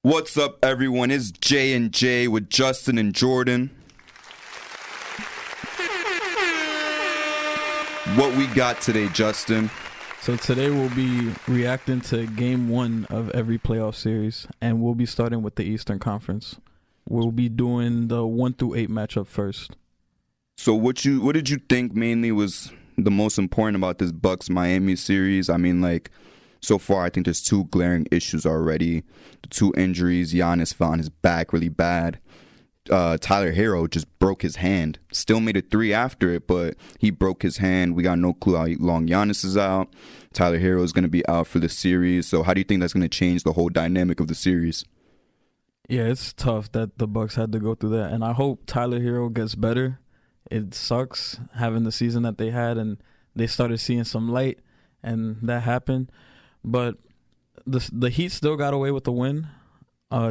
What's up, everyone? It's J and J with Justin and Jordan. What we got today, Justin? So today we'll be reacting to game one of every playoff series, and we'll be starting with the Eastern Conference. We'll be doing the 1 through 8 matchup first. So what did you think mainly was the most important about this Bucks-Miami series? I mean, so far I think there's two glaring issues already. The two injuries, Giannis fell on his back really bad. Tyler Herro just broke his hand. Still made a three after it, but he broke his hand. We got no clue how long Giannis is out. Tyler Herro is going to be out for the series. So how do you think that's going to change the whole dynamic of the series? Yeah, it's tough that the Bucks had to go through that, and I hope Tyler Herro gets better. It sucks having the season that they had, and they started seeing some light, and that happened. But the Heat still got away with the win.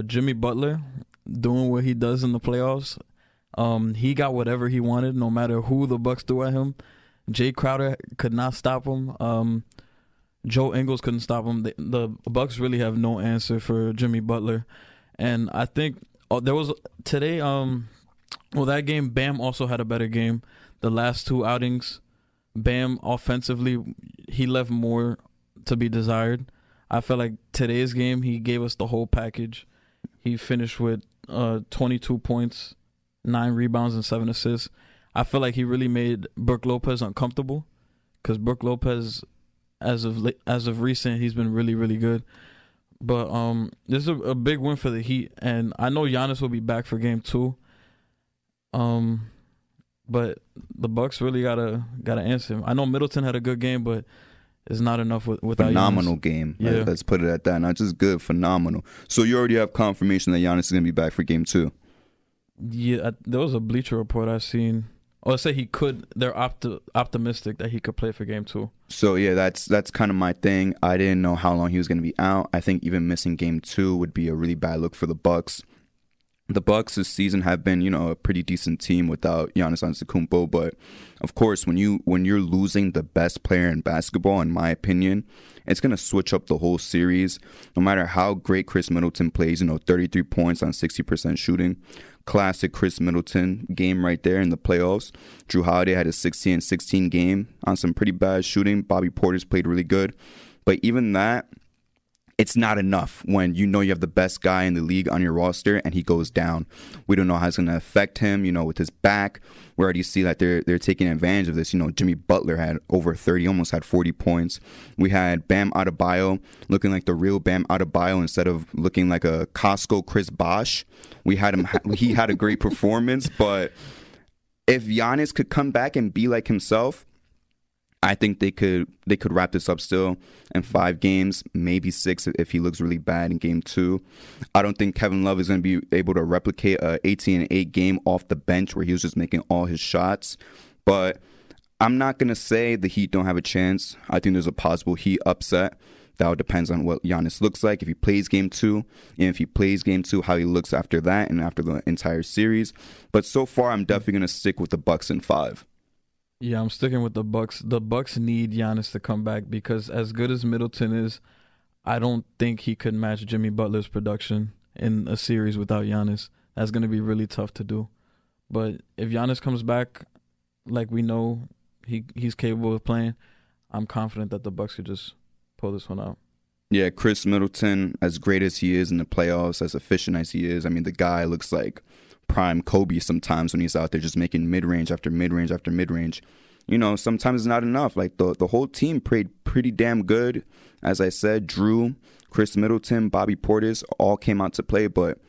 Jimmy Butler doing what he does in the playoffs. He got whatever he wanted, no matter who the Bucks threw at him. Jay Crowder could not stop him. Joe Ingles couldn't stop him. The Bucks really have no answer for Jimmy Butler. And I think there was today. That game, Bam also had a better game. The last two outings, Bam offensively, he left more to be desired. I felt like today's game, he gave us the whole package. He finished with 22 points, 9 rebounds, and 7 assists. I feel like he really made Brook Lopez uncomfortable, because Brook Lopez, as of recent, he's been really, really good. But this is a big win for the Heat, and I know Giannis will be back for game 2. But the Bucks really gotta answer him. I know Middleton had a good game, but it's not enough without phenomenal Giannis. Game. Yeah. Let's put it at that. Not just good, phenomenal. So you already have confirmation that Giannis is gonna be back for game 2. Yeah, there was a Bleacher Report I seen. Or say he could. They're optimistic that he could play for game 2. So yeah, that's kind of my thing. I didn't know how long he was gonna be out. I think even missing game 2 would be a really bad look for the Bucks. The Bucks this season have been, a pretty decent team without Giannis Antetokounmpo, but of course, when you're losing the best player in basketball, in my opinion, it's gonna switch up the whole series. No matter how great Chris Middleton plays, 33 points on 60% shooting, classic Chris Middleton game right there in the playoffs. Jrue Holiday had a 16-16 game on some pretty bad shooting. Bobby Portis played really good, but even that, it's not enough when you have the best guy in the league on your roster and he goes down. We don't know how it's going to affect him, with his back. We already see that they're taking advantage of this. Jimmy Butler had over 30, almost had 40 points. We had Bam Adebayo looking like the real Bam Adebayo instead of looking like a Costco Chris Bosh. He had a great performance, but if Giannis could come back and be like himself, I think they could wrap this up still in 5 games, maybe 6 if he looks really bad in game 2. I don't think Kevin Love is going to be able to replicate a 18-8 game off the bench where he was just making all his shots. But I'm not going to say the Heat don't have a chance. I think there's a possible Heat upset. That all depends on what Giannis looks like if he plays game 2, and if he plays game 2, how he looks after that and after the entire series. But so far, I'm definitely going to stick with the Bucks in 5. Yeah, I'm sticking with the Bucks. The Bucks need Giannis to come back, because as good as Middleton is, I don't think he could match Jimmy Butler's production in a series without Giannis. That's going to be really tough to do. But if Giannis comes back, like we know he's capable of playing, I'm confident that the Bucks could just pull this one out. Yeah, Chris Middleton, as great as he is in the playoffs, as efficient as he is, I mean, the guy looks like prime Kobe sometimes when he's out there just making mid-range after mid-range after mid-range. Sometimes it's not enough. Like the whole team played pretty damn good. As I said, Jrue, Chris Middleton, Bobby Portis all came out to play, but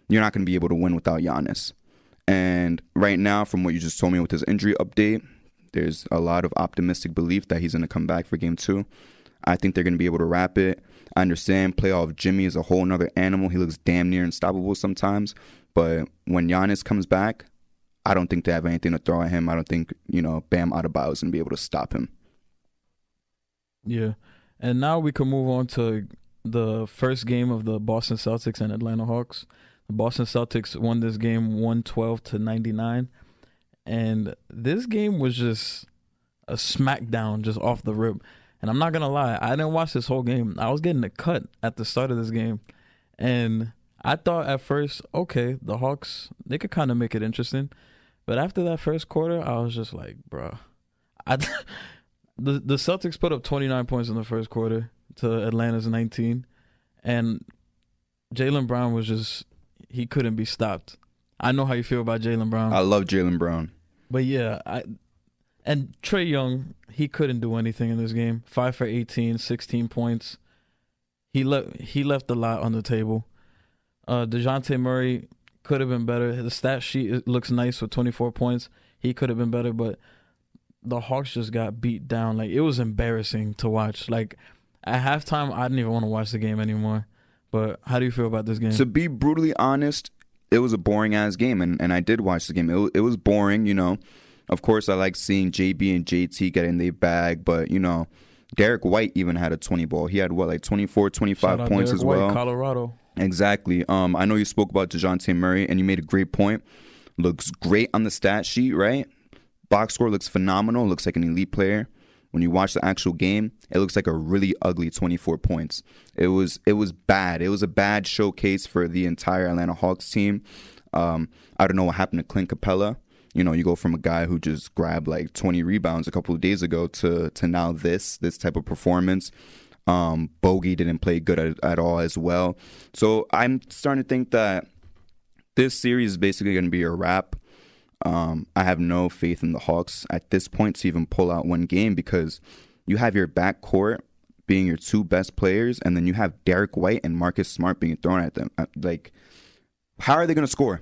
you're not going to be able to win without Giannis. And right now, from what you just told me with his injury update, there's a lot of optimistic belief that he's going to come back for game 2. I think they're going to be able to wrap it. I understand playoff Jimmy is a whole nother animal. He looks damn near unstoppable sometimes. But when Giannis comes back, I don't think they have anything to throw at him. I don't think, Bam Adebayo is going to be able to stop him. Yeah. And now we can move on to the first game of the Boston Celtics and Atlanta Hawks. The Boston Celtics won this game 112-99. And this game was just a smackdown just off the rip. And I'm not going to lie, I didn't watch this whole game. I was getting a cut at the start of this game. And I thought at first, okay, the Hawks, they could kind of make it interesting. But after that first quarter, I was just like, bro. I, the Celtics put up 29 points in the first quarter to Atlanta's 19. And Jaylen Brown was just, he couldn't be stopped. I know how you feel about Jaylen Brown. I love Jaylen Brown. But yeah, and Trae Young, he couldn't do anything in this game. 5 for 18, 16 points. He left a lot on the table. DeJounte Murray could have been better. The stat sheet looks nice with 24 points. He could have been better, but the Hawks just got beat down. Like, it was embarrassing to watch. Like, at halftime, I didn't even want to watch the game anymore. But how do you feel about this game? To be brutally honest, it was a boring-ass game, and I did watch the game. It was boring, you know. Of course, I like seeing JB and JT get in their bag, but, you know, Derek White even had a 20 ball. He had, 24, 25 points Derek as well. White, Colorado. Exactly. I know you spoke about DeJounte Murray, and you made a great point. Looks great on the stat sheet, right? Box score looks phenomenal. Looks like an elite player. When you watch the actual game, it looks like a really ugly 24 points. It was bad. It was a bad showcase for the entire Atlanta Hawks team. I don't know what happened to Clint Capella. You know, you go from a guy who just grabbed like 20 rebounds a couple of days ago to now this type of performance. Bogey didn't play good at all as well. So I'm starting to think that this series is basically going to be a wrap. I have no faith in the Hawks at this point to even pull out one game because you have your backcourt being your two best players, and then you have Derek White and Marcus Smart being thrown at them. Like, how are they going to score?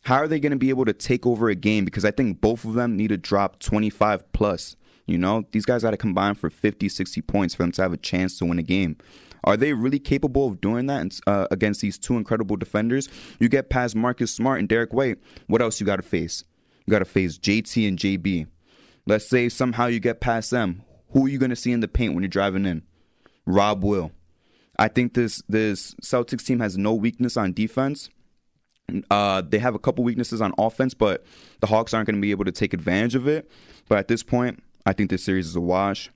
How are they going to be able to take over a game? Because I think both of them need to drop 25 plus. You know, these guys got to combine for 50, 60 points for them to have a chance to win a game. Are they really capable of doing that against these two incredible defenders? You get past Marcus Smart and Derek White, what else you got to face? You got to face JT and JB. Let's say somehow you get past them. Who are you going to see in the paint when you're driving in? Rob Will. I think this Celtics team has no weakness on defense. They have a couple weaknesses on offense, but the Hawks aren't going to be able to take advantage of it. But at this point, I think this series is a wash.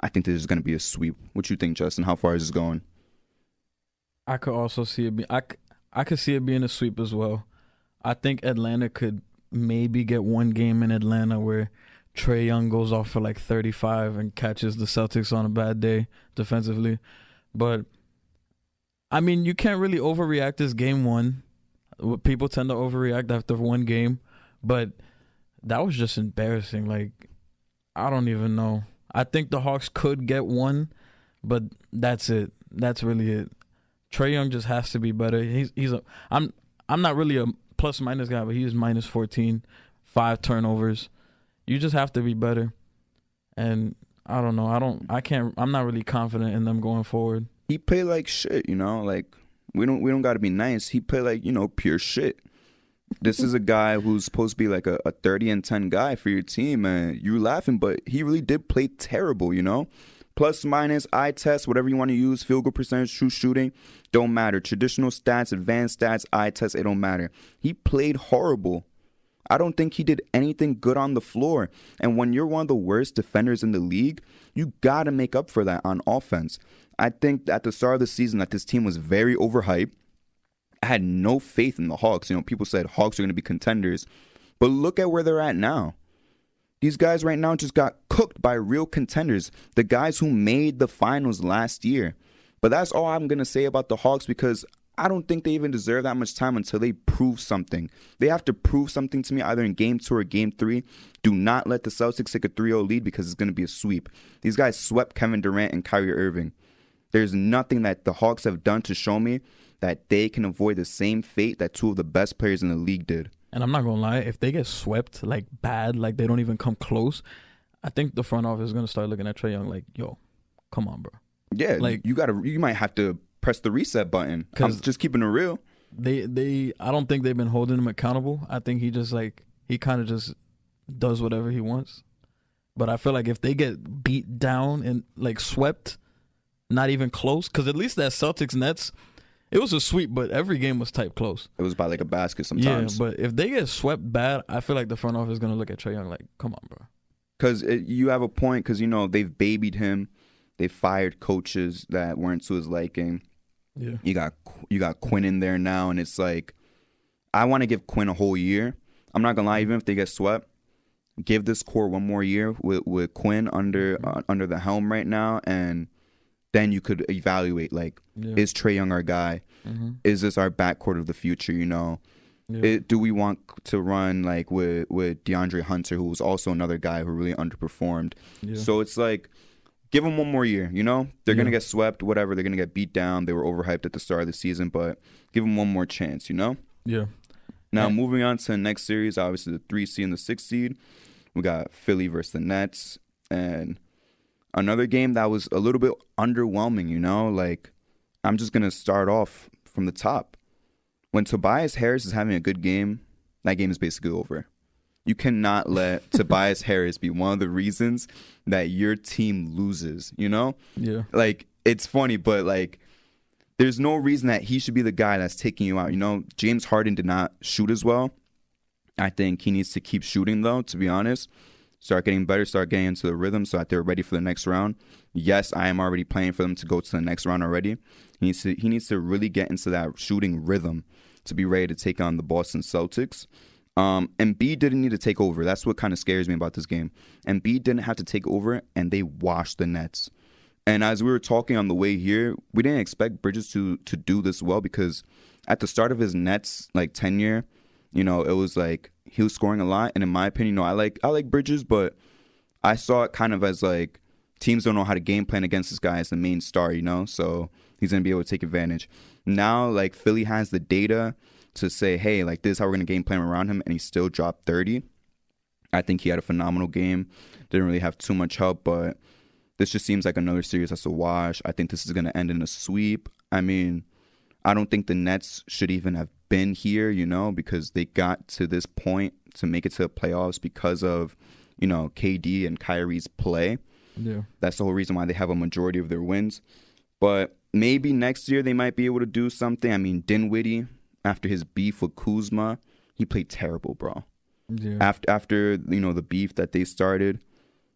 I think this is going to be a sweep. What you think, Justin? How far is this going? I could also see it. I could see it being a sweep as well. I think Atlanta could maybe get one game in Atlanta where Trae Young goes off for like 35 and catches the Celtics on a bad day defensively. But, I mean, you can't really overreact this game one. People tend to overreact after one game. But that was just embarrassing. Like, I don't even know. I think the Hawks could get one, but that's it. That's really it. Trae Young just has to be better. I'm not really a plus minus guy, but he's minus 14, 5 turnovers. You just have to be better. And I don't know. I'm not really confident in them going forward. He played like shit, you know? Like, we don't got to be nice. He played like, you know, pure shit. This is a guy who's supposed to be like a 30-10 guy for your team, and you're laughing, but he really did play terrible, you know? Plus, minus, eye test, whatever you want to use, field goal percentage, true shooting, don't matter. Traditional stats, advanced stats, eye test, it don't matter. He played horrible. I don't think he did anything good on the floor. And when you're one of the worst defenders in the league, you got to make up for that on offense. I think at the start of the season that this team was very overhyped. I had no faith in the Hawks. You know, people said Hawks are going to be contenders. But look at where they're at now. These guys right now just got cooked by real contenders. The guys who made the finals last year. But that's all I'm going to say about the Hawks because I don't think they even deserve that much time until they prove something. They have to prove something to me either in Game 2 or Game 3. Do not let the Celtics take a 3-0 lead because it's going to be a sweep. These guys swept Kevin Durant and Kyrie Irving. There's nothing that the Hawks have done to show me that they can avoid the same fate that two of the best players in the league did. And I'm not going to lie, if they get swept like bad, like they don't even come close, I think the front office is going to start looking at Trae Young like, yo, come on, bro. Yeah, like you might have to press the reset button. I'm just keeping it real. I don't think they've been holding him accountable. I think he kind of just does whatever he wants. But I feel like if they get beat down and like swept, not even close, because at least that Celtics Nets, it was a sweep, but every game was type close. It was by like a basket sometimes. Yeah, but if they get swept bad, I feel like the front office is going to look at Trae Young like, come on, bro. Because you have a point, because, you know, they've babied him. They fired coaches that weren't to his liking. Yeah. You got Quinn in there now, and it's like I want to give Quinn a whole year. I'm not gonna lie, even if they get swept, give this core one more year with Quinn under the helm right now, and then you could evaluate like, is Trae Young our guy? Mm-hmm. Is this our backcourt of the future? You know, do we want to run like with DeAndre Hunter, who was also another guy who really underperformed? Yeah. So it's like, give them one more year. You know, they're gonna get swept, whatever. They're gonna get beat down. They were overhyped at the start of the season, but give them one more chance. You know. Yeah. Now moving on to the next series, obviously the 3 seed and the 6 seed. We got Philly versus the Nets, and another game that was a little bit underwhelming, you know? Like, I'm just going to start off from the top. When Tobias Harris is having a good game, that game is basically over. You cannot let Tobias Harris be one of the reasons that your team loses, you know? Yeah. Like, it's funny, but, like, there's no reason that he should be the guy that's taking you out. You know, James Harden did not shoot as well. I think he needs to keep shooting, though, to be honest. Start getting better, start getting into the rhythm so that they're ready for the next round. Yes, I am already playing for them to go to the next round already. He needs to really get into that shooting rhythm to be ready to take on the Boston Celtics. Embiid didn't need to take over. That's what kind of scares me about this game. Embiid didn't have to take over, and they washed the Nets. And as we were talking on the way here, we didn't expect Bridges to do this well, because at the start of his Nets like tenure, you know, it was like he was scoring a lot, and in my opinion, you know, I like Bridges, but I saw it kind of as like teams don't know how to game plan against this guy as the main star, you know, so he's gonna be able to take advantage. Now, like, Philly has the data to say, hey, like, this is how we're gonna game plan around him, and he still dropped 30. I think he had a phenomenal game. Didn't really have too much help, but this just seems like another series that's a wash. I think this is gonna end in a sweep. I mean, I don't think the Nets should even have been here, you know, because they got to this point to make it to the playoffs because of, you know, KD and Kyrie's play. Yeah. That's the whole reason why they have a majority of their wins. But maybe next year they might be able to do something. I mean, Dinwiddie, after his beef with Kuzma, he played terrible, bro. Yeah. After you know, the beef that they started,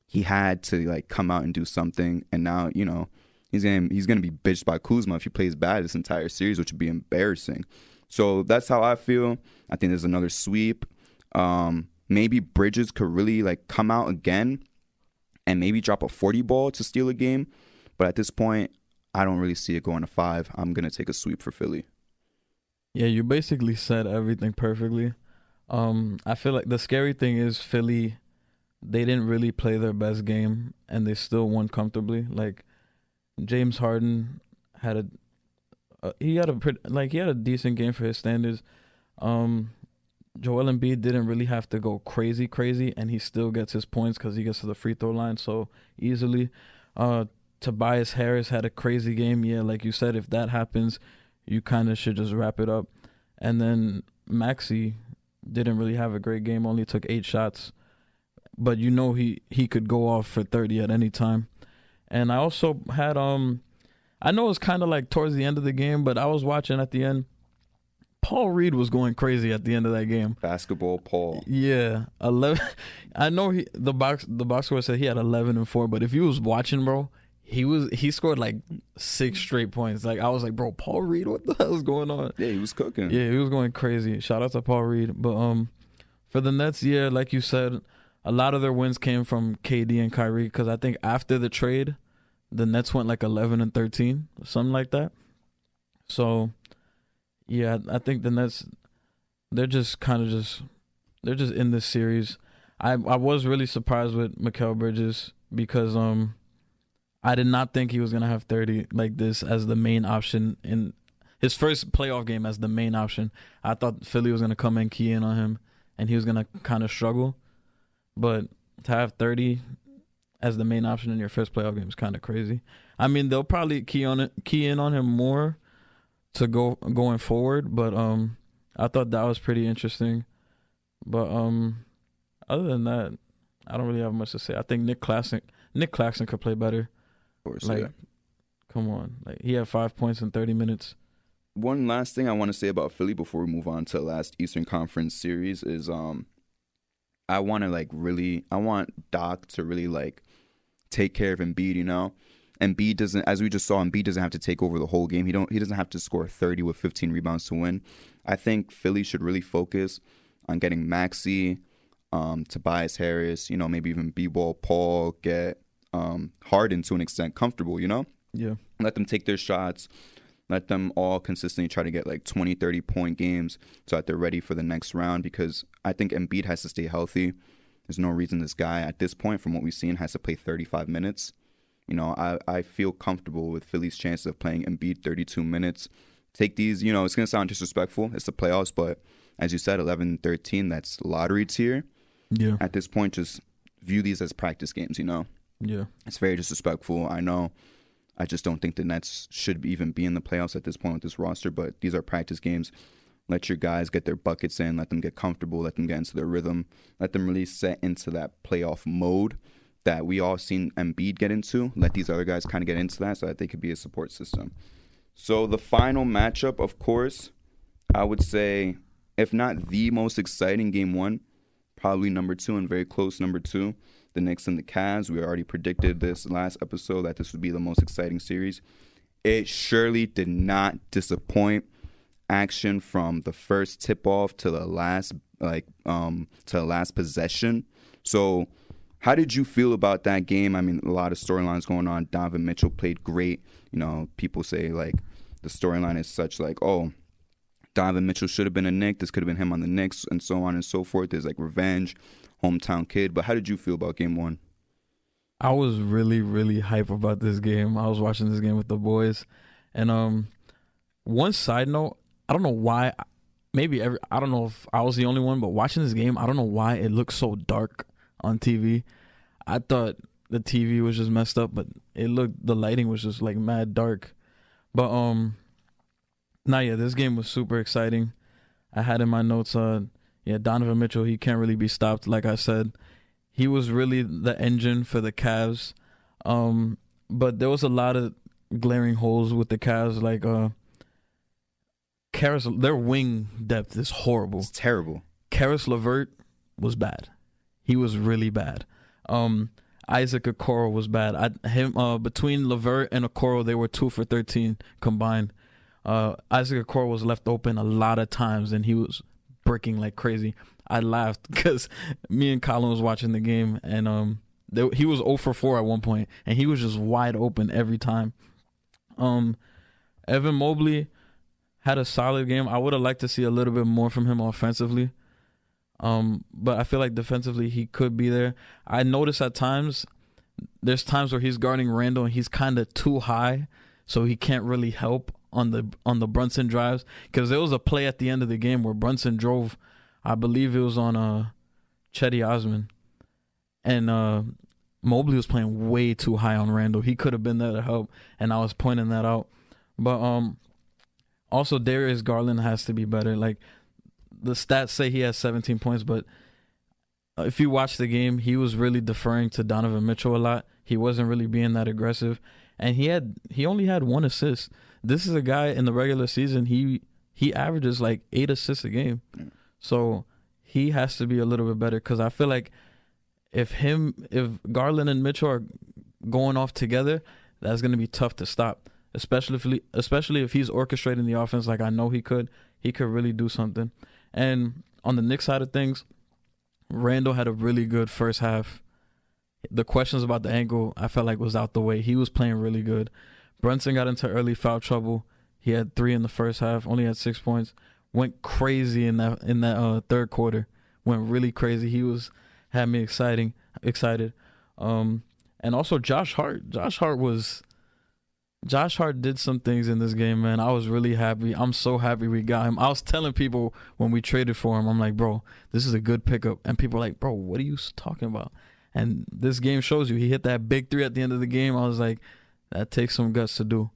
he had to like come out and do something. And now, you know, he's gonna be bitched by Kuzma if he plays bad this entire series, which would be embarrassing. So that's how I feel. I think there's another sweep. Maybe Bridges could really like come out again and maybe drop a 40 ball to steal a game. But at this point, I don't really see it going to 5. I'm going to take a sweep for Philly. Yeah, you basically said everything perfectly. I feel like the scary thing is Philly, they didn't really play their best game, and they still won comfortably. Like, James Harden had a he had a decent game for his standards. Joel Embiid didn't really have to go crazy, and he still gets his points because he gets to the free throw line so easily. Tobias Harris had a crazy game. Yeah, like you said, if that happens, you kind of should just wrap it up. And then Maxey didn't really have a great game, only took 8 shots. But you know he could go off for 30 at any time. And I also had I know it's kind of like towards the end of the game, but I was watching at the end. Paul Reed was going crazy at the end of that game. Basketball Paul. Yeah, 11. I know the box score said he had 11 and 4, but if you was watching, bro, he scored like 6 straight points. Like, I was like, bro, Paul Reed, what the hell is going on? Yeah, he was cooking. Yeah, he was going crazy. Shout out to Paul Reed. But for the Nets, yeah, like you said, a lot of their wins came from KD and Kyrie, because I think after the trade, the Nets went like 11 and 13, something like that. So, yeah, I think the Nets, they're just in this series. I was really surprised with Mikal Bridges, because I did not think he was gonna have 30 like this as the main option in his first playoff game as the main option. I thought Philly was gonna come and key in on him, and he was gonna kind of struggle. But to have 30 as the main option in your first playoff game is kind of crazy. I mean, they'll probably key in on him more to going forward, but I thought that was pretty interesting. But other than that, I don't really have much to say. I think Nick Claxton could play better. Of course, like, yeah. Come on. Like, he had 5 points in 30 minutes. One last thing I want to say about Philly before we move on to the last Eastern Conference series is I want Doc to really like take care of Embiid, you know? Embiid doesn't, as we just saw, Embiid doesn't have to take over the whole game. He doesn't have to score 30 with 15 rebounds to win. I think Philly should really focus on getting Maxey, Tobias Harris, maybe even B-Ball, Paul, get Harden to an extent comfortable, Yeah. Let them take their shots. Let them all consistently try to get like 20, 30-point games so that they're ready for the next round, because I think Embiid has to stay healthy. There's no reason this guy at this point, from what we've seen, has to play 35 minutes. I feel comfortable with Philly's chances of playing Embiid 32 minutes. Take these, it's going to sound disrespectful. It's the playoffs, but as you said, 11-13, that's lottery tier. Yeah. At this point, just view these as practice games, Yeah. It's very disrespectful. I know. I just don't think the Nets should even be in the playoffs at this point with this roster, but these are practice games. Let your guys get their buckets in. Let them get comfortable. Let them get into their rhythm. Let them really set into that playoff mode that we all seen Embiid get into. Let these other guys kind of get into that so that they could be a support system. So the final matchup, of course, I would say, if not the most exciting game one, probably number two and very close number two, the Knicks and the Cavs. We already predicted this last episode that this would be the most exciting series. It surely did not disappoint. Action from the first tip-off to the last possession. So how did you feel about that game? I mean, a lot of storylines going on. Donovan Mitchell played great. People say like the storyline is such like, oh, Donovan Mitchell should have been a Knick. This could have been him on the Knicks, and so on and so forth. There's like revenge, hometown kid. But how did you feel about game one? I was really, really hype about this game. I was watching this game with the boys. And one side note, I don't know why. I don't know if I was the only one, but watching this game, I don't know why it looked so dark on TV. I thought the TV was just messed up, but the lighting was just like mad dark. But this game was super exciting. I had in my notes, Donovan Mitchell, he can't really be stopped. Like I said, he was really the engine for the Cavs. But there was a lot of glaring holes with the Cavs. Like their wing depth is horrible. It's terrible. Karis LeVert was bad. He was really bad. Isaac Okoro was bad. Between LeVert and Okoro, they were 2 for 13 combined. Isaac Okoro was left open a lot of times, and he was bricking like crazy. I laughed because me and Colin was watching the game, and he was 0 for 4 at one point, and he was just wide open every time. Evan Mobley had a solid game. I would have liked to see a little bit more from him offensively. But I feel like defensively he could be there. I notice at times, there's times where he's guarding Randall and he's kind of too high, so he can't really help on the Brunson drives. Because there was a play at the end of the game where Brunson drove, I believe it was on Chetty Osman, and Mobley was playing way too high on Randall. He could have been there to help, and I was pointing that out. But also Darius Garland has to be better. Like, the stats say he has 17 points, but if you watch the game, he was really deferring to Donovan Mitchell a lot. He wasn't really being that aggressive, and he only had 1 assist. This is a guy in the regular season, he averages like 8 assists a game. So he has to be a little bit better, because I feel like if Garland and Mitchell are going off together, that's going to be tough to stop, especially if he's orchestrating the offense like I know he could. He could really do something. And on the Knicks side of things, Randall had a really good first half. The questions about the ankle, I felt like, was out the way. He was playing really good. Brunson got into early foul trouble. He had 3 in the first half, only had 6 points. Went crazy in that third quarter. Went really crazy. Had me excited. And also Josh Hart. Josh Hart did some things in this game, man. I was really happy. I'm so happy we got him. I was telling people when we traded for him, I'm like, bro, this is a good pickup. And people are like, bro, what are you talking about? And this game shows you. He hit that big 3 at the end of the game. I was like, that takes some guts to do.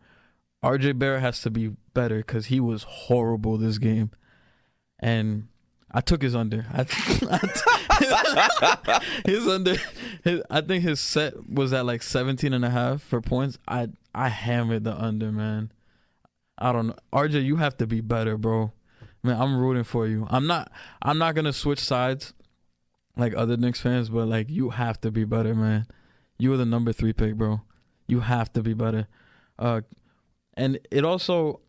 RJ Barrett has to be better, because he was horrible this game. And I took his under. His under. I think his set was at like 17.5 for points. I hammered the under, man. I don't know. RJ, you have to be better, bro. Man, I'm rooting for you. I'm not gonna switch sides like other Knicks fans, but like, you have to be better, man. You were the number 3 pick, bro. You have to be better. And it also,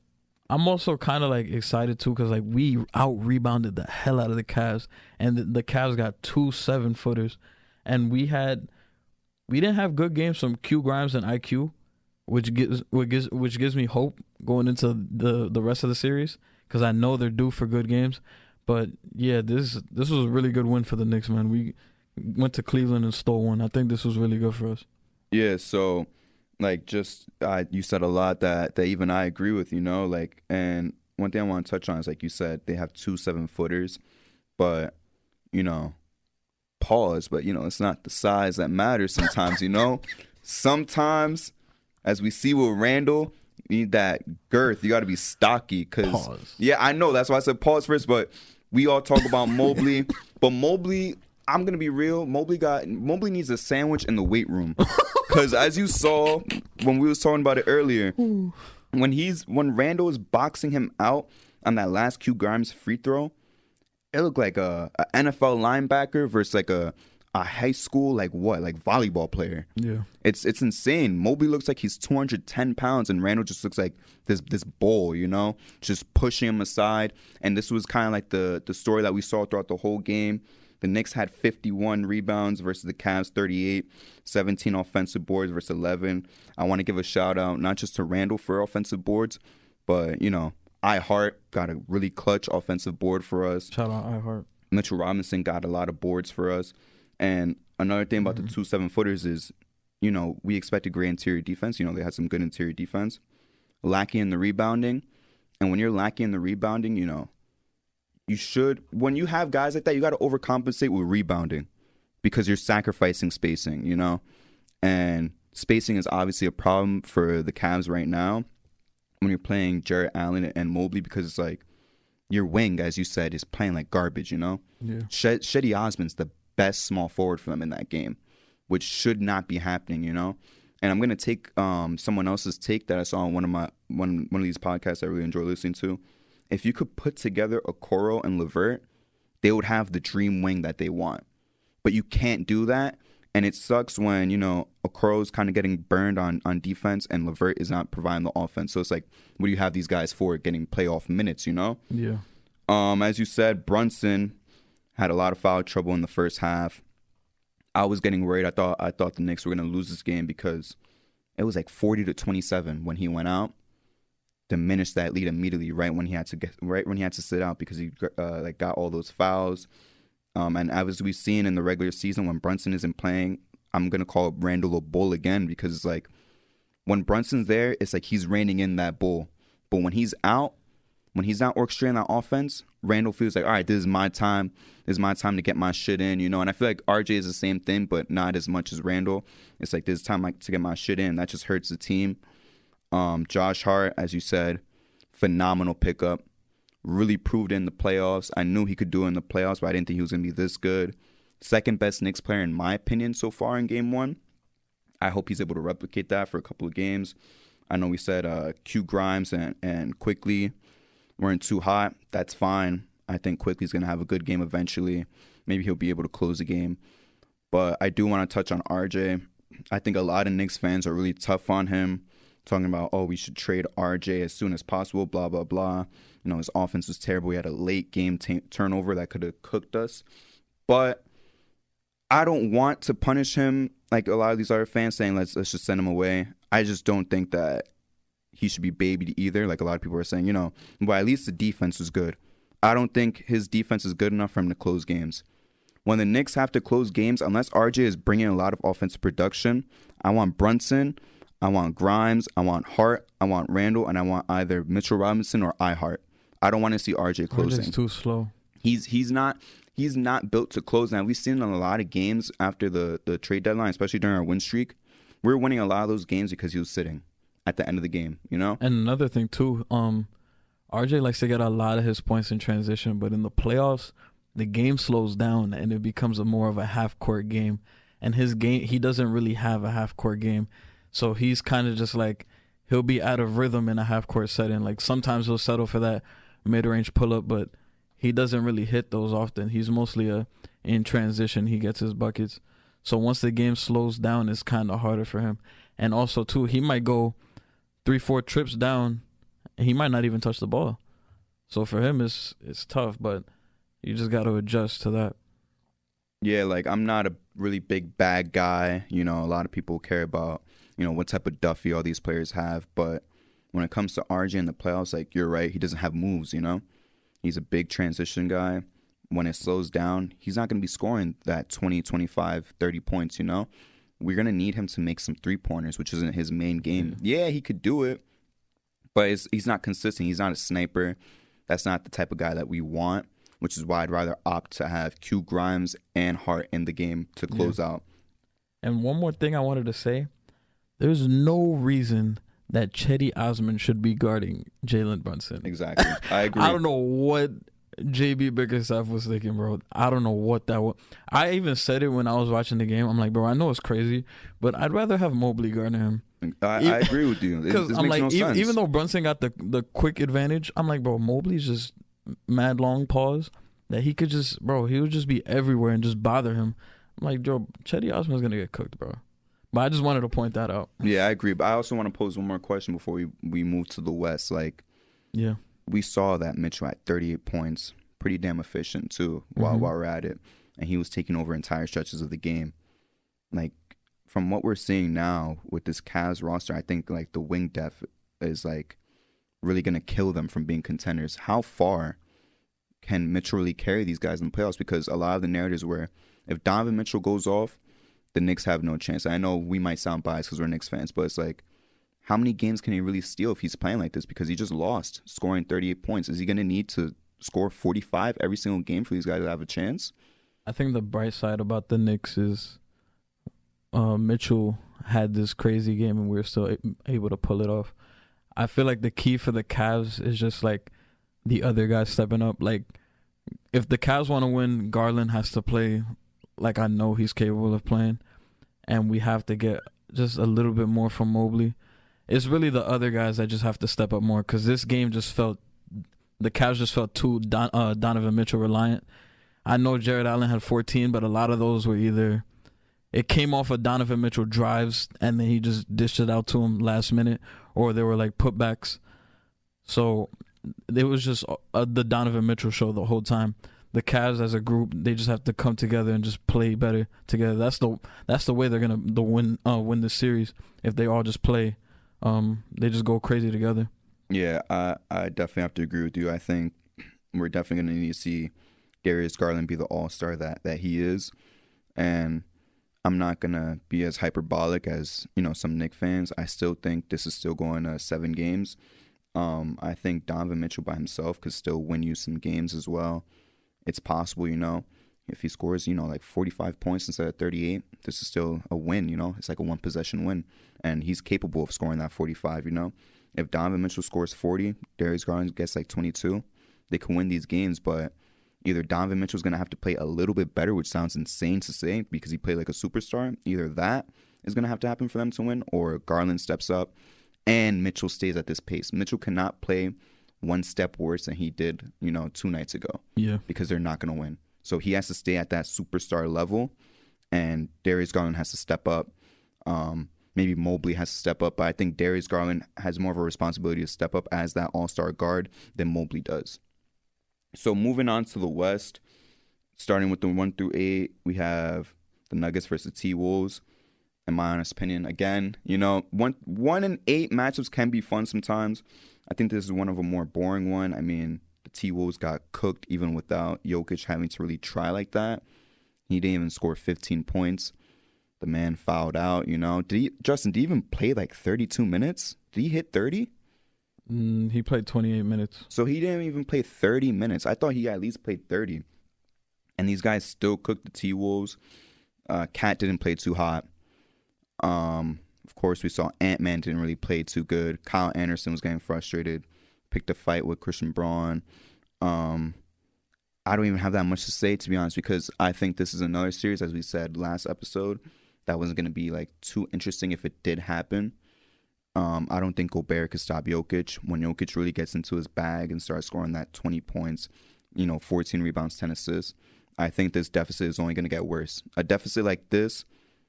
I'm also kind of like excited too because like we out rebounded the hell out of the Cavs, and the Cavs got 2 7-footers, and we didn't have good games from Q Grimes and IQ, which gives me hope going into the rest of the series because I know they're due for good games. But yeah, this was a really good win for the Knicks, man. We went to Cleveland and stole one. I think this was really good for us. Yeah, so like just you said a lot that even I agree with, you know, like, and one thing I want to touch on is like you said they have 2 7-footers, but you know, pause, but you know, it's not the size that matters sometimes, you know. Sometimes, as we see with Randall, you need that girth. You got to be stocky because yeah, I know that's why I said pause first, but we all talk about Mobley, but Mobley, I'm gonna be real. Mobley needs a sandwich in the weight room, because as you saw when we was talking about it earlier, when Randall is boxing him out on that last Q Grimes free throw, it looked like a NFL linebacker versus like a high school like volleyball player. Yeah, it's insane. Mobley looks like he's 210 pounds, and Randall just looks like this bull, you know, just pushing him aside. And this was kind of like the story that we saw throughout the whole game. The Knicks had 51 rebounds versus the Cavs 38, 17 offensive boards versus 11. I want to give a shout out not just to Randall for offensive boards, but you know, iHeart got a really clutch offensive board for us. Shout out iHeart. Mitchell Robinson got a lot of boards for us. And another thing about the 2 7-footers is, you know, we expected great interior defense. You know, they had some good interior defense. Lacking in the rebounding. And when you're lacking in the rebounding, you know, when you have guys like that, you got to overcompensate with rebounding because you're sacrificing spacing, you know? And spacing is obviously a problem for the Cavs right now when you're playing Jarrett Allen and Mobley, because it's like your wing, as you said, is playing like garbage, you know? Yeah. Shetty Osman's the best small forward for them in that game, which should not be happening, you know? And I'm going to take someone else's take that I saw on one of these podcasts I really enjoy listening to. If you could put together Okoro and LeVert, they would have the dream wing that they want. But you can't do that, and it sucks when, you know, Okoro's kind of getting burned on defense and LeVert is not providing the offense. So it's like, what do you have these guys for? Getting playoff minutes, you know? Yeah. As you said, Brunson had a lot of foul trouble in the first half. I was getting worried. I thought the Knicks were going to lose this game because it was like 40-27 when he went out. Diminished that lead immediately right when he had to sit out because he got all those fouls. And as we've seen in the regular season, when Brunson isn't playing, I'm gonna call Randall a bull again, because it's like when Brunson's there, it's like he's reining in that bull. But when he's not orchestrating that offense, Randall feels like, all right, this is my time. This is my time to get my shit in, you know. And I feel like RJ is the same thing, but not as much as Randall. It's like this is time to get my shit in. That just hurts the team. Josh Hart, as you said, phenomenal pickup. Really proved in the playoffs. I knew he could do it in the playoffs, but I didn't think he was going to be this good. Second best Knicks player in my opinion so far in game 1. I hope he's able to replicate that for a couple of games. I know we said Q Grimes and Quickly weren't too hot. That's fine. I think Quickly's going to have a good game eventually. Maybe he'll be able to close the game. But I do want to touch on RJ. I think a lot of Knicks fans are really tough on him, talking about, oh, we should trade RJ as soon as possible, blah, blah, blah. You know, his offense was terrible. He had a late game turnover that could have cooked us. But I don't want to punish him like a lot of these other fans saying, let's just send him away. I just don't think that he should be babied either. Like a lot of people are saying, you know, but at least the defense was good. I don't think his defense is good enough for him to close games. When the Knicks have to close games, unless RJ is bringing a lot of offensive production, I want Brunson, I want Grimes, I want Hart, I want Randall, and I want either Mitchell Robinson or iHeart. I don't want to see RJ closing. RJ's too slow. He's not built to close. Now, we've seen in a lot of games after the trade deadline, especially during our win streak, we're winning a lot of those games because he was sitting at the end of the game, you know? And another thing, too, RJ likes to get a lot of his points in transition, but in the playoffs, the game slows down and it becomes more of a half-court game. And his game, he doesn't really have a half-court game. So he's kind of just like, he'll be out of rhythm in a half-court setting. Like sometimes he'll settle for that mid-range pull-up, but he doesn't really hit those often. He's mostly in transition. He gets his buckets. So once the game slows down, it's kind of harder for him. And also, too, he might go 3-4 trips down, and he might not even touch the ball. So for him, it's tough, but you just got to adjust to that. Yeah, like I'm not a really big bag guy. You know, a lot of people care about, you know, what type of Duffy all these players have. But when it comes to RJ in the playoffs, like you're right, he doesn't have moves, you know? He's a big transition guy. When it slows down, he's not going to be scoring that 20, 25, 30 points, you know? We're going to need him to make some three-pointers, which isn't his main game. Yeah, he could do it, but he's not consistent. He's not a sniper. That's not the type of guy that we want, which is why I'd rather opt to have Q Grimes and Hart in the game to close out. And one more thing I wanted to say. There's no reason that Cedi Osman should be guarding Jalen Brunson. Exactly. I agree. I don't know what JB Bickerstaff was thinking, bro. I don't know what that was. I even said it when I was watching the game. I'm like, bro, I know it's crazy, but I'd rather have Mobley guarding him. I agree with you. Because I'm like, no sense. Even though Brunson got the quick advantage, I'm like, bro, Mobley's just mad long pause that he could just, bro, he would just be everywhere and just bother him. I'm like, Joe, Cedi Osman's gonna get cooked, bro. But I just wanted to point that out. Yeah, I agree. But I also want to pose one more question before we move to the West. Like, yeah, we saw that Mitchell at 38 points, pretty damn efficient too. While we're at it, and he was taking over entire stretches of the game. Like, from what we're seeing now with this Cavs roster, I think like the wing depth is like really gonna kill them from being contenders. How far can Mitchell really carry these guys in the playoffs? Because a lot of the narratives were, if Donovan Mitchell goes off, the Knicks have no chance. I know we might sound biased because we're Knicks fans, but it's like, how many games can he really steal if he's playing like this? Because he just lost, scoring 38 points. Is he going to need to score 45 every single game for these guys to have a chance? I think the bright side about the Knicks is Mitchell had this crazy game and we were still able to pull it off. I feel like the key for the Cavs is just like the other guys stepping up. Like, if the Cavs want to win, Garland has to play like I know he's capable of playing, and we have to get just a little bit more from Mobley. It's really the other guys that just have to step up more, because this game just felt, the Cavs just felt too Donovan Mitchell reliant. I know Jared Allen had 14, but a lot of those were either, it came off of Donovan Mitchell drives and then he just dished it out to him last minute, or they were like putbacks. So it was just the Donovan Mitchell show the whole time. The Cavs as a group, they just have to come together and just play better together. That's the way they're gonna win this series. If they all just play, they just go crazy together. Yeah, I definitely have to agree with you. I think we're definitely gonna need to see Darius Garland be the all-star that he is, and I'm not gonna be as hyperbolic as some Knicks fans. I still think this is still going to 7 games. I think Donovan Mitchell by himself could still win you some games as well. It's possible, if he scores, like 45 points instead of 38, this is still a win, It's like a one-possession win, and he's capable of scoring that 45, If Donovan Mitchell scores 40, Darius Garland gets like 22, they can win these games, but either Donovan Mitchell's going to have to play a little bit better, which sounds insane to say because he played like a superstar. Either that is going to have to happen for them to win, or Garland steps up and Mitchell stays at this pace. Mitchell cannot play one step worse than he did, 2 nights ago. Yeah. Because they're not going to win. So he has to stay at that superstar level, and Darius Garland has to step up. Maybe Mobley has to step up, but I think Darius Garland has more of a responsibility to step up as that all-star guard than Mobley does. So moving on to the West, starting with the 1 through 8, we have the Nuggets versus the T-Wolves. In my honest opinion, again, 1 and 8 matchups can be fun sometimes. I think this is one of a more boring one. I mean, the T-Wolves got cooked even without Jokic having to really try like that. He didn't even score 15 points. The man fouled out, Justin, did he even play like 32 minutes? Did he hit 30? He played 28 minutes. So he didn't even play 30 minutes. I thought he at least played 30. And these guys still cooked the T-Wolves. Cat didn't play too hot. Of course, we saw Ant-Man didn't really play too good. Kyle Anderson was getting frustrated. Picked a fight with Christian Braun. I don't even have that much to say, to be honest, because I think this is another series, as we said last episode, that wasn't going to be like too interesting if it did happen. I don't think Gobert could stop Jokic. When Jokic really gets into his bag and starts scoring that 20 points, 14 rebounds, 10 assists, I think this deficit is only going to get worse. A deficit like this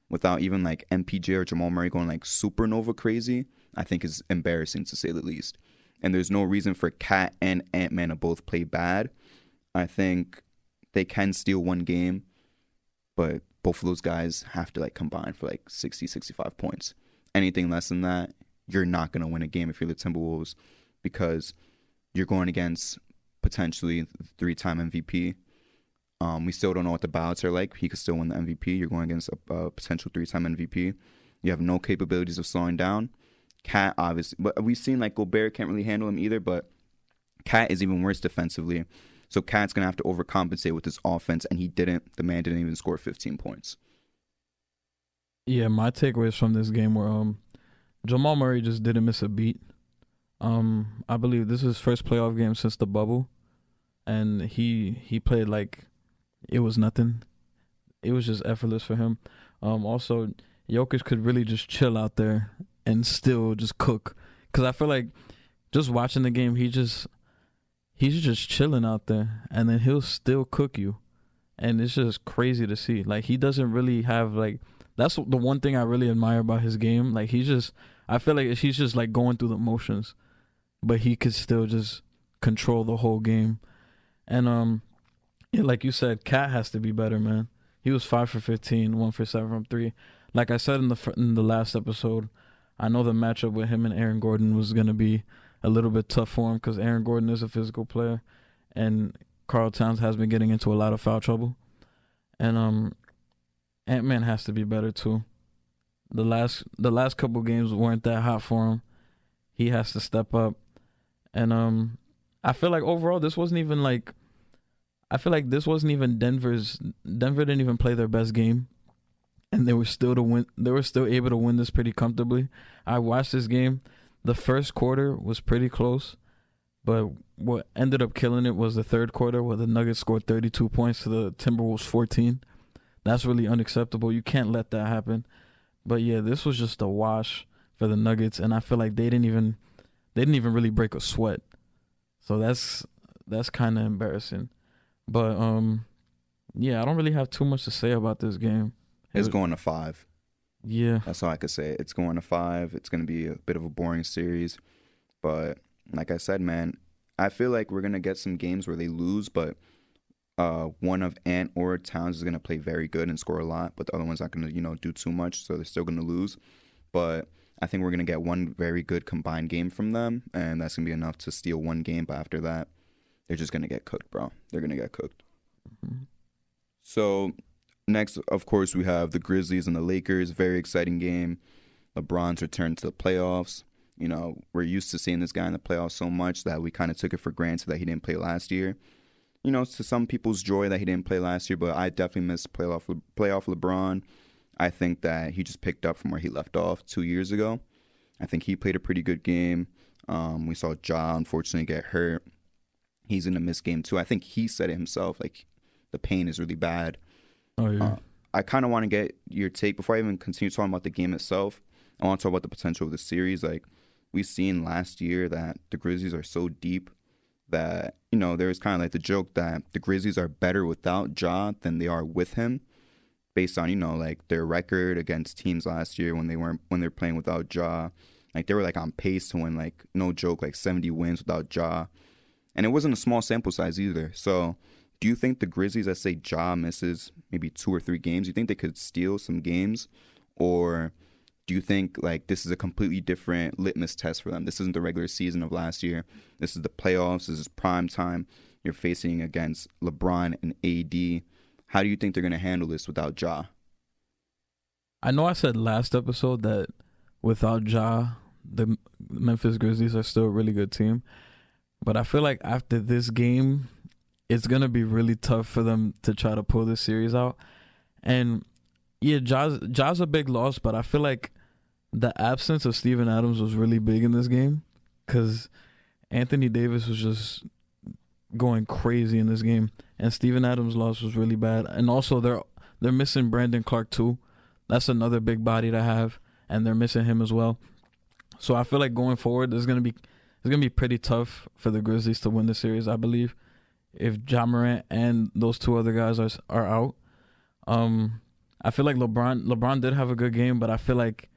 without even like MPJ or Jamal Murray going like supernova crazy, I think is embarrassing to say the least. And there's no reason for Cat and Ant-Man to both play bad. I think they can steal one game, but both of those guys have to like combine for like 60, 65 points. Anything less than that, you're not going to win a game if you're the Timberwolves, because you're going against potentially three-time MVP. We still don't know what the ballots are like. He could still win the MVP. You're going against a potential three-time MVP. You have no capabilities of slowing down. Cat, obviously, but we've seen like Gobert can't really handle him either, but Cat is even worse defensively. So Cat's going to have to overcompensate with his offense, and he didn't. The man didn't even score 15 points. Yeah, my takeaways from this game were Jamal Murray just didn't miss a beat. I believe this is his first playoff game since the bubble, and he played like it was nothing. It was just effortless for him. Also, Jokic could really just chill out there and still just cook. Because I feel like just watching the game, he's just chilling out there, and then he'll still cook you. And it's just crazy to see. Like, he doesn't really have, like, that's the one thing I really admire about his game. Like, I feel like he's just, like, going through the motions, but he could still just control the whole game. And, yeah, like you said, Cat has to be better, man. He was 5 for 15, 1 for 7 from 3. Like I said in the last episode, I know the matchup with him and Aaron Gordon was going to be a little bit tough for him because Aaron Gordon is a physical player, and Karl Towns has been getting into a lot of foul trouble. And Ant-Man has to be better too. The last couple games weren't that hot for him. He has to step up. And I feel like overall this wasn't even Denver didn't even play their best game, and they were still able to win this pretty comfortably. I watched this game. The first quarter was pretty close, but what ended up killing it was the third quarter where the Nuggets scored 32 points to the Timberwolves 14. That's really unacceptable. You can't let that happen. But yeah, this was just a wash for the Nuggets, and I feel like they didn't even really break a sweat. So that's kind of embarrassing. But yeah, I don't really have too much to say about this game. It's going to 5. Yeah. That's all I could say. It's going to 5. It's going to be a bit of a boring series. But like I said, man, I feel like we're going to get some games where they lose, but one of Ant or Towns is going to play very good and score a lot, but the other one's not going to, do too much, so they're still going to lose. But I think we're going to get one very good combined game from them, and that's going to be enough to steal one game. But after that, they're just going to get cooked, bro. They're going to get cooked. Mm-hmm. So next, of course, we have the Grizzlies and the Lakers. Very exciting game. LeBron's return to the playoffs. We're used to seeing this guy in the playoffs so much that we kind of took it for granted that he didn't play last year. To some people's joy that he didn't play last year, but I definitely miss playoff LeBron. I think that he just picked up from where he left off 2 years ago. I think he played a pretty good game. We saw Ja, unfortunately, get hurt. He's going to miss game 2. I think he said it himself, like, the pain is really bad. Oh, yeah. I kind of want to get your take, before I even continue talking about the game itself, I want to talk about the potential of the series. Like, we've seen last year that the Grizzlies are so deep that, there's kind of like the joke that the Grizzlies are better without Ja than they are with him, based on, like their record against teams last year when they're playing without Ja. Like, they were like on pace to win, like, no joke, like 70 wins without Ja. And it wasn't a small sample size either. So do you think the Grizzlies, let's say Ja misses maybe 2 or 3 games, you think they could steal some games? Or do you think, like, this is a completely different litmus test for them? This isn't the regular season of last year. This is the playoffs. This is prime time. You're facing against LeBron and AD. How do you think they're going to handle this without Ja? I know I said last episode that without Ja, the Memphis Grizzlies are still a really good team. But I feel like after this game, it's going to be really tough for them to try to pull this series out. And yeah, Ja's a big loss, but I feel like the absence of Steven Adams was really big in this game because Anthony Davis was just going crazy in this game, and Steven Adams' loss was really bad. And also they're missing Brandon Clark too. That's another big body to have, and they're missing him as well. So I feel like going forward, it's gonna be pretty tough for the Grizzlies to win the series, I believe, if Ja Morant and those 2 other guys are out. I feel like LeBron did have a good game, but I feel like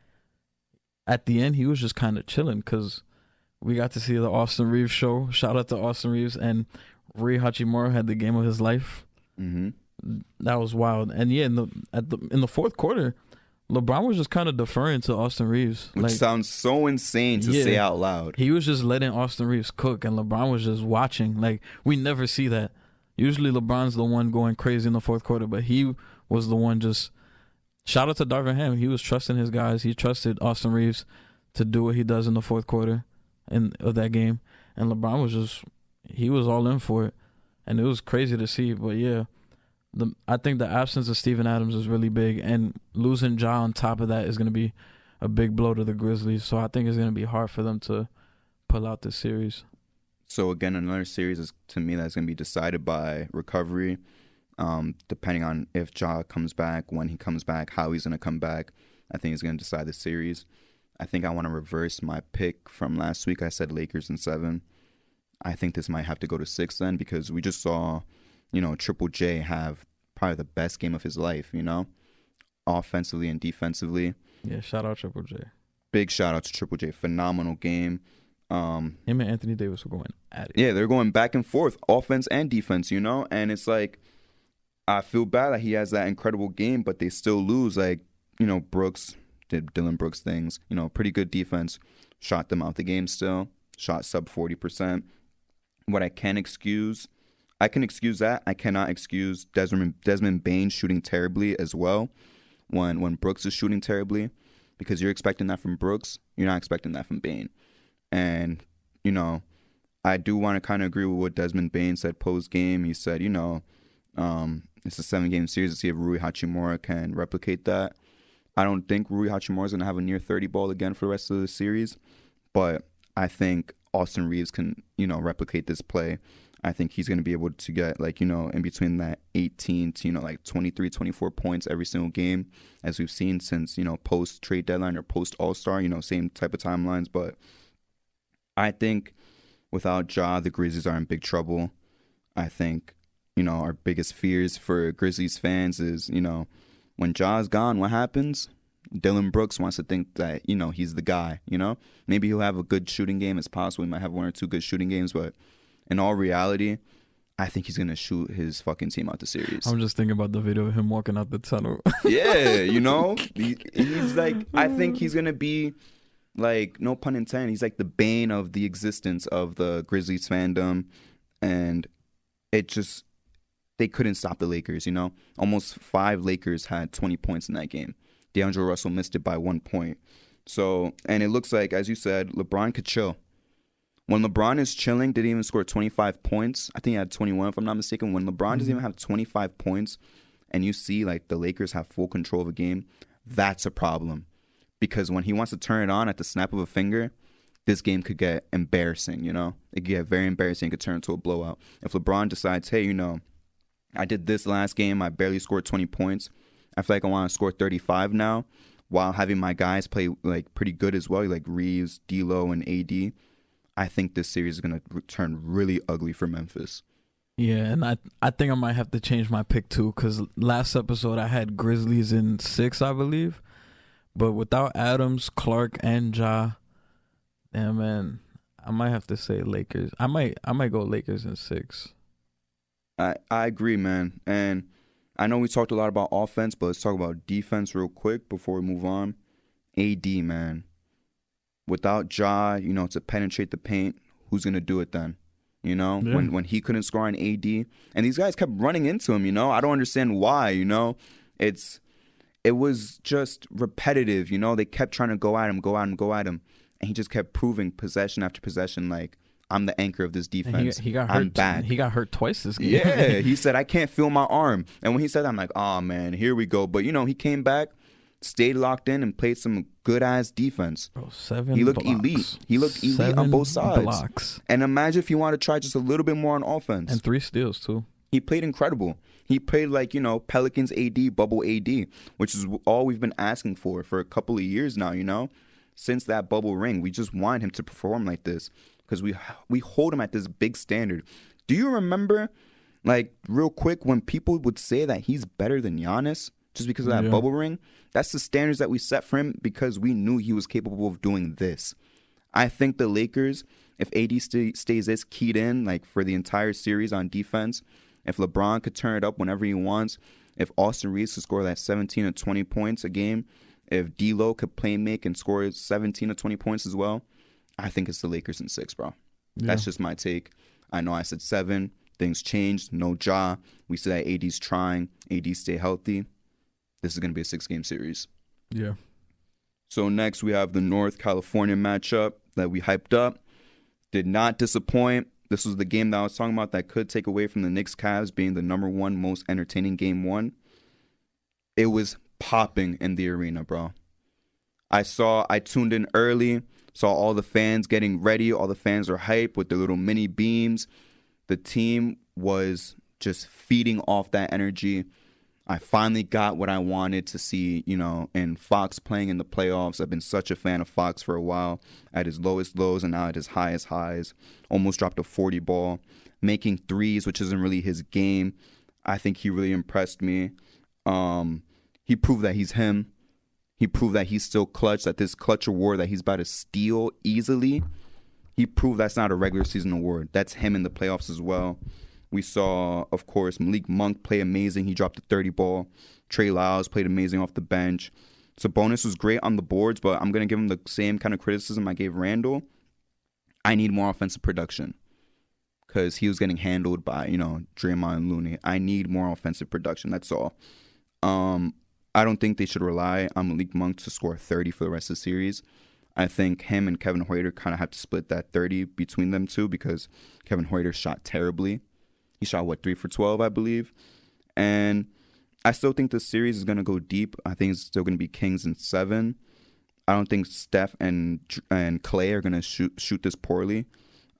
at the end he was just kind of chilling because we got to see the Austin Reeves show. Shout out to Austin Reeves, and Rui Hachimura had the game of his life. Mm-hmm. That was wild. And yeah, in the fourth quarter, LeBron was just kind of deferring to Austin Reeves. Which sounds so insane to say out loud. He was just letting Austin Reeves cook, and LeBron was just watching. Like, we never see that. Usually LeBron's the one going crazy in the fourth quarter, but he was the one just... Shout out to Darvin Ham. He was trusting his guys. He trusted Austin Reeves to do what he does in the fourth quarter of that game. And LeBron was just... He was all in for it. And it was crazy to see. But yeah, I think the absence of Steven Adams is really big. And losing Ja on top of that is going to be a big blow to the Grizzlies. So I think it's going to be hard for them to pull out this series. So again, another series is, to me, that's going to be decided by recovery. Depending on if Ja comes back, when he comes back, how he's going to come back, I think he's going to decide the series. I think I want to reverse my pick from last week. I said Lakers in 7. I think this might have to go to 6 then, because we just saw, Triple J have probably the best game of his life, offensively and defensively. Yeah, shout out Triple J. Big shout out to Triple J. Phenomenal game. Him and Anthony Davis were going at it. Yeah, they're going back and forth, offense and defense, and it's like, I feel bad that he has that incredible game, but they still lose. Like, Brooks did Dylan Brooks things, pretty good defense, shot them out the game still, shot sub 40%. What I can excuse that. I cannot excuse Desmond Bane shooting terribly as well when Brooks is shooting terribly, because you're expecting that from Brooks. You're not expecting that from Bane. And, I do want to kind of agree with what Desmond Bane said post-game. He said, it's a 7-game series to see if Rui Hachimura can replicate that. I don't think Rui Hachimura is going to have a near 30 ball again for the rest of the series, but I think Austin Reeves can, replicate this play. I think he's going to be able to get, in between that 18 to, 23, 24 points every single game, as we've seen since, post-trade deadline or post-All-Star, same type of timelines. But I think without Ja, the Grizzlies are in big trouble. I think, our biggest fears for Grizzlies fans is, when Ja's gone, what happens? Dylan Brooks wants to think that, he's the guy, Maybe he'll have a good shooting game. It's possible he might have 1 or 2 good shooting games, but in all reality, I think he's going to shoot his fucking team out the series. I'm just thinking about the video of him walking out the tunnel. Yeah, he's like, I think he's going to be, like, no pun intended, he's like the bane of the existence of the Grizzlies fandom. And it just... They couldn't stop the Lakers, Almost 5 Lakers had 20 points in that game. D'Angelo Russell missed it by 1 point. So, and it looks like, as you said, LeBron could chill. When LeBron is chilling, didn't even score 25 points. I think he had 21, if I'm not mistaken. When LeBron doesn't even have 25 points, and you see, the Lakers have full control of a game, that's a problem. Because when he wants to turn it on at the snap of a finger, this game could get embarrassing, It could get very embarrassing. It could turn into a blowout. If LeBron decides, hey, I did this last game. I barely scored 20 points. I feel like I want to score 35 now, while having my guys play pretty good as well, like Reeves, D'Lo, and AD. I think this series is going to turn really ugly for Memphis. Yeah, and I think I might have to change my pick too, because last episode I had Grizzlies in 6, I believe. But without Adams, Clark, and Ja, damn, man, I might have to say Lakers. I might go Lakers in 6. I agree, man. And I know we talked a lot about offense, but let's talk about defense real quick before we move on. AD, man. Without Ja, to penetrate the paint, who's going to do it then? Yeah. When he couldn't score on AD. And these guys kept running into him, I don't understand why, It was just repetitive, They kept trying to go at him. And he just kept proving possession after possession, I'm the anchor of this defense. He got hurt. I'm back. He got hurt twice this game. Yeah, he said, I can't feel my arm. And when he said that, I'm like, oh, man, here we go. But, he came back, stayed locked in, and played some good-ass defense. Bro, 7 He looked blocks. elite. He looked elite 7 on both sides. blocks. And imagine if he wanted to try just a little bit more on offense. And 3 steals, too. He played incredible. He played like, Pelicans AD, bubble AD, which is all we've been asking for a couple of years now, Since that bubble ring, we just want him to perform like this. Because we hold him at this big standard. Do you remember, real quick, when people would say that he's better than Giannis? just because of that bubble ring. That's the standards that we set for him because we knew he was capable of doing this. I think the Lakers, if AD stays this keyed in, like for the entire series on defense, if LeBron could turn it up whenever he wants, if Austin Reeves could score that 17 or 20 points a game, if D'Lo could play make and score 17 or 20 points as well, I think it's the Lakers in 6, bro. Yeah. That's just my take. I know I said 7. Things changed. No Ja. We said that AD's trying. AD stay healthy. This is going to be a 6-game series. Yeah. So next we have the North California matchup that we hyped up. Did not disappoint. This was the game that I was talking about that could take away from the Knicks Cavs being the number 1 most entertaining game 1. It was popping in the arena, bro. I tuned in early, saw all the fans getting ready. All the fans are hyped with their little mini beams. The team was just feeding off that energy. I finally got what I wanted to see, in Fox playing in the playoffs. I've been such a fan of Fox for a while. At his lowest lows and now at his highest highs. Almost dropped a 40 ball. Making threes, which isn't really his game. I think he really impressed me. He proved that he's him. He proved that he's still clutch, that this clutch award that he's about to steal easily, he proved that's not a regular season award. That's him in the playoffs as well. We saw, of course, Malik Monk play amazing. He dropped a 30 ball. Trey Lyles played amazing off the bench. Sabonis was great on the boards, but I'm going to give him the same kind of criticism I gave Randall. I need more offensive production because he was getting handled by, Draymond and Looney. I need more offensive production. That's all. I don't think they should rely on Malik Monk to score 30 for the rest of the series. I think him and Kevin Huerter kind of have to split that 30 between them two because Kevin Huerter shot terribly. He shot, 3 for 12, I believe. And I still think the series is going to go deep. I think it's still going to be Kings in 7. I don't think Steph and Clay are going to shoot this poorly.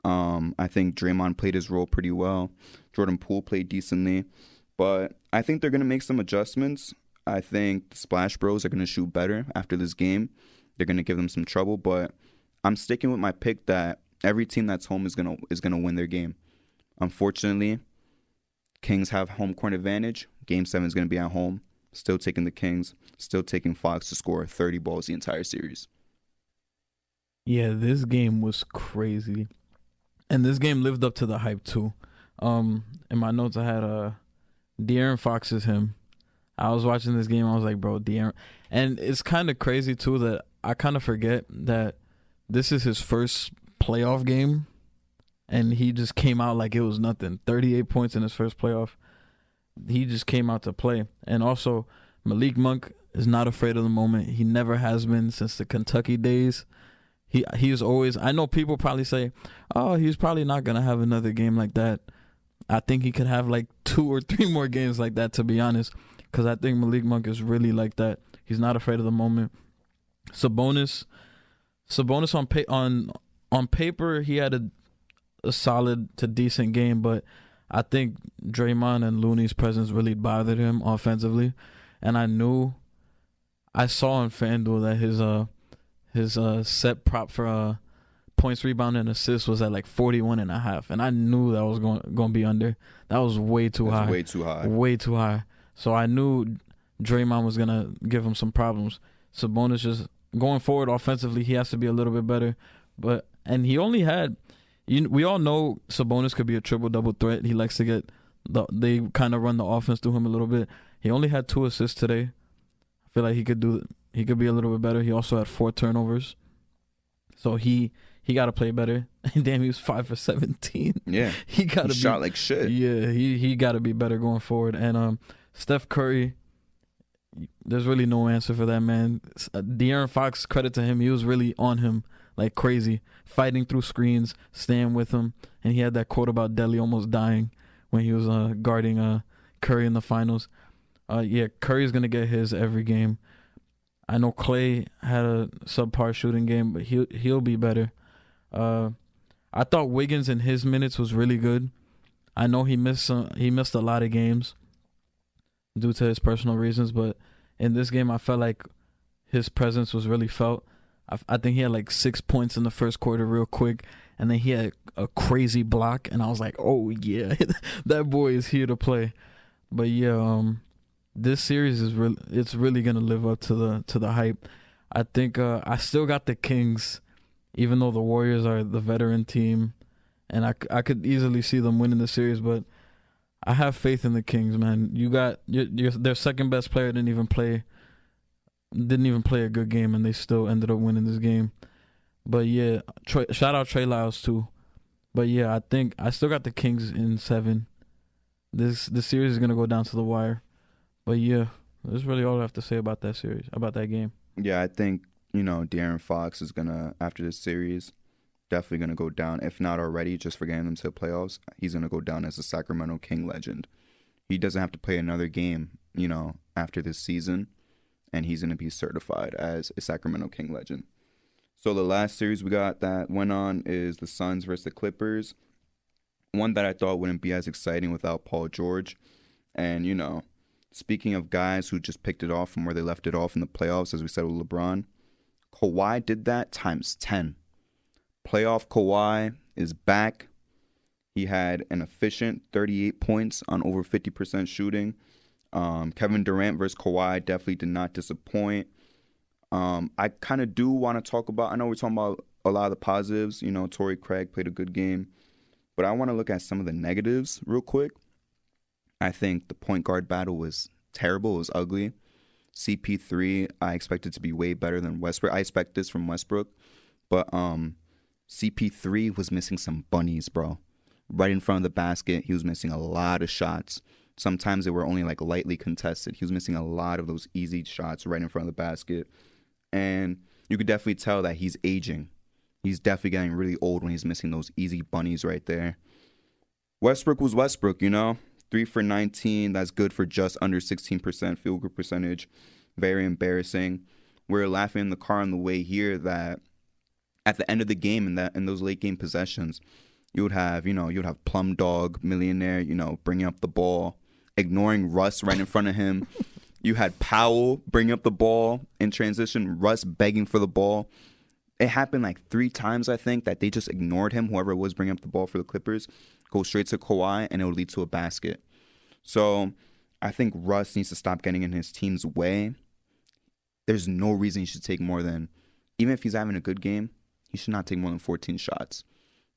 I think Draymond played his role pretty well. Jordan Poole played decently. But I think they're going to make some adjustments. I think the Splash Bros are going to shoot better after this game. They're going to give them some trouble. But I'm sticking with my pick that every team that's home is going to win their game. Unfortunately, Kings have home court advantage. Game 7 is going to be at home. Still taking the Kings. Still taking Fox to score 30 balls the entire series. Yeah, this game was crazy. And this game lived up to the hype, too. In my notes, I had De'Aaron Fox is him. I was watching this game. I was like, bro, De'Aaron. And it's kind of crazy, too, that I kind of forget that this is his first playoff game. And he just came out like it was nothing. 38 points in his first playoff. He just came out to play. And also, Malik Monk is not afraid of the moment. He never has been since the Kentucky days. He's always, I know people probably say, oh, he's probably not going to have another game like that. I think he could have like 2 or 3 more games like that, to be honest. Because I think Malik Monk is really like that. He's not afraid of the moment. Sabonis on paper, he had a solid to decent game, but I think Draymond and Looney's presence really bothered him offensively. And I saw on FanDuel that his set prop for points, rebound, and assists was at like 41.5, and I knew that was going to be under. That was way too high. Way too high. Way too high. So I knew Draymond was going to give him some problems. Sabonis just going forward offensively, he has to be a little bit better. And he only had, we all know Sabonis could be a triple-double threat. He likes to get, they kind of run the offense through him a little bit. He only had 2 assists today. I feel like he could be a little bit better. He also had 4 turnovers. So he got to play better. And damn, he was 5 for 17. Yeah. he shot like shit. Yeah, he got to be better going forward. And Steph Curry, there's really no answer for that, man. De'Aaron Fox, credit to him. He was really on him like crazy, fighting through screens, staying with him. And he had that quote about Dele almost dying when he was guarding Curry in the finals. Yeah, Curry's going to get his every game. I know Clay had a subpar shooting game, but he'll be better. I thought Wiggins in his minutes was really good. I know he missed a lot of games due to his personal reasons, but in this game I felt like his presence was really felt. I think he had like 6 points in the first quarter real quick, and then he had a crazy block, and I was like, oh yeah, that boy is here to play. But yeah, this series is it's really gonna live up to the hype. I think I still got the Kings, even though the Warriors are the veteran team, and I could easily see them winning the series. But I have faith in the Kings, man. You got their second best player didn't even play a good game, and they still ended up winning this game. But yeah, shout out Trey Lyles too. But yeah, I think I still got the Kings in 7. This series is gonna go down to the wire. But yeah, that's really all I have to say about that series, about that game. Yeah, I think, De'Aaron Fox is gonna, after this series, definitely gonna go down. If not already, just for getting them to the playoffs, he's gonna go down as a Sacramento King legend. He doesn't have to play another game, after this season, and he's gonna be certified as a Sacramento King legend. So the last series we got that went on is the Suns versus the Clippers. One that I thought wouldn't be as exciting without Paul George. And, speaking of guys who just picked it off from where they left it off in the playoffs, as we said with LeBron, Kawhi did that times 10. Playoff Kawhi is back. He had an efficient 38 points on over 50% shooting. Kevin Durant versus Kawhi definitely did not disappoint. I kind of do want to talk about, I know we're talking about a lot of the positives. Torrey Craig played a good game. But I want to look at some of the negatives real quick. I think the point guard battle was terrible. It was ugly. CP3, I expected to be way better than Westbrook. I expect this from Westbrook. But CP3 was missing some bunnies, bro. Right in front of the basket, he was missing a lot of shots. Sometimes they were only like lightly contested. He was missing a lot of those easy shots right in front of the basket. And you could definitely tell that he's aging. He's definitely getting really old when he's missing those easy bunnies right there. Westbrook was Westbrook, 3 for 19. That's good for just under 16% field goal percentage. Very embarrassing. We're laughing in the car on the way here that at the end of the game in those late game possessions, you would have Plum Dog, Millionaire, bringing up the ball, ignoring Russ right in front of him. You had Powell bringing up the ball in transition, Russ begging for the ball. It happened like 3 times, I think, that they just ignored him, whoever it was bringing up the ball for the Clippers, go straight to Kawhi, and it would lead to a basket. So I think Russ needs to stop getting in his team's way. There's no reason he should take more than, even if he's having a good game, he should not take more than 14 shots.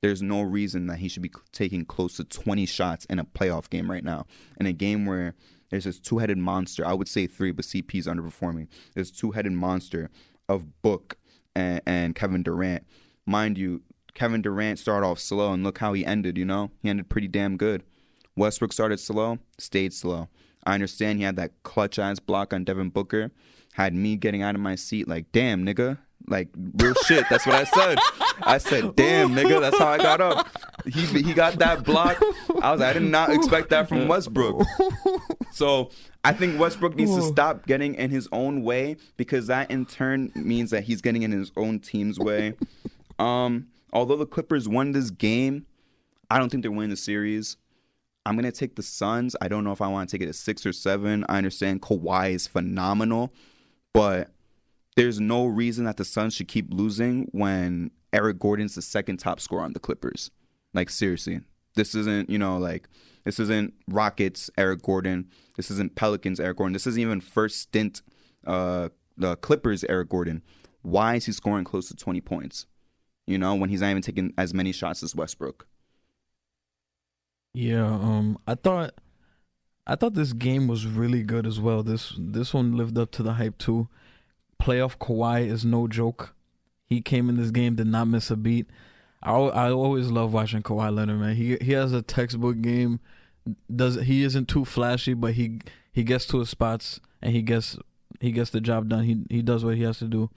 There's no reason that he should be taking close to 20 shots in a playoff game right now. In a game where there's this two-headed monster, I would say 3, but CP's underperforming. This two-headed monster of Book and Kevin Durant. Mind you, Kevin Durant started off slow, and look how he ended, He ended pretty damn good. Westbrook started slow, stayed slow. I understand he had that clutch-ass block on Devin Booker. Had me getting out of my seat like, damn, nigga. Like, real shit. That's what I said. I said, damn, nigga. That's how I got up. He got that block. I did not expect that from Westbrook. So I think Westbrook needs to stop getting in his own way, because that in turn means that he's getting in his own team's way. Although the Clippers won this game, I don't think they're winning the series. I'm going to take the Suns. I don't know if I want to take it at 6 or 7. I understand Kawhi is phenomenal, but there's no reason that the Suns should keep losing when Eric Gordon's the second top scorer on the Clippers. Like, seriously. This isn't, this isn't Rockets Eric Gordon. This isn't Pelicans Eric Gordon. This isn't even first stint the Clippers Eric Gordon. Why is he scoring close to 20 points? When he's not even taking as many shots as Westbrook. Yeah, I thought this game was really good as well. This one lived up to the hype too. Playoff Kawhi is no joke. He came in this game, did not miss a beat. I always love watching Kawhi Leonard, man. He has a textbook game. He isn't too flashy, but he gets to his spots and he gets the job done. He does what he has to do.